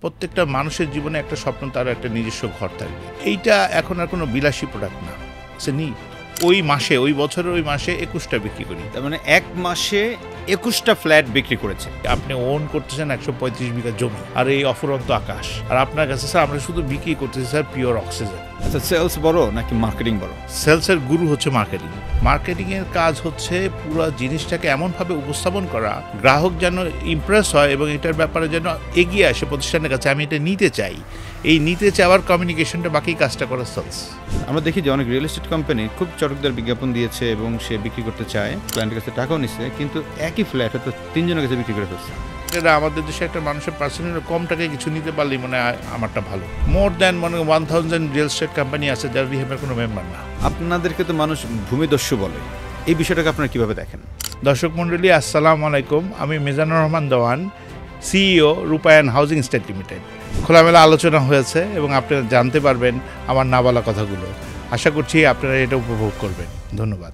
প্রত্যেকটা মানুষের জীবনে একটা স্বপ্ন, তার একটা নিজস্ব ঘর থাকবে। এইটা এখন আর কোনো বিলাসী প্রোডাক্ট না, সে নিড। ওই বছরের ওই মাসে 21টা বিক্রি করি। তার মানে এক মাসে 21টা ফ্ল্যাট বিক্রি করেছে। আপনি ওন করতেছেন 135 বিঘা জমি, আর এই অফুরন্ত আকাশ, আর আপনার কাছে স্যার আমরা শুধু বিক্রি করতেছি স্যার পিওর অক্সিজেন। আচ্ছা, সেলস বড় নাকি মার্কেটিং বড়? সেলসের গুরু হচ্ছে মার্কেটিং। মার্কেটিংয়ের কাজ হচ্ছে পুরো জিনিসটাকে এমনভাবে উপস্থাপন করা, গ্রাহক যেন ইমপ্রেস হয় এবং এটার ব্যাপারে যেন এগিয়ে আসে প্রতিষ্ঠানের কাছে, আমি এটা নিতে চাই। এই নিতে চাওয়ার কমিউনিকেশনটা, বাকি কাজটা করে সেলস। আমরা দেখি যে অনেক রিয়েল এস্টেট কোম্পানি খুব চটকদার বিজ্ঞাপন দিয়েছে এবং সে বিক্রি করতে চায়, ক্লায়েন্টের কাছে টাকাও নিচ্ছে, কিন্তু একই ফ্ল্যাট হয়তো 3 জনের কাছে বিক্রি করে ফেলছে। এটা আমাদের দেশে একটা মানুষের পার্সোনাল কম টাকায় কিছু নিতে পারলেই মনে হয় আমারটা ভালো। More than 1000 real estate company আছে যার রিহেবের কোনো মেম্বার না। আপনাদেরকে তো মানুষ ভূমিদস্যু বলে, এই বিষয়টাকে আপনারা কিভাবে দেখেন? দর্শক মণ্ডলী, আসসালামু আলাইকুম। আমি মিজানুর রহমান দেওয়ান, সিইও রূপায়ণ হাউজিং এস্টেট লিমিটেড। খোলামেলা আলোচনা হয়েছে এবং আপনারা জানতে পারবেন আমার না বলা কথাগুলো। আশা করছি আপনারা এটা উপভোগ করবেন। ধন্যবাদ।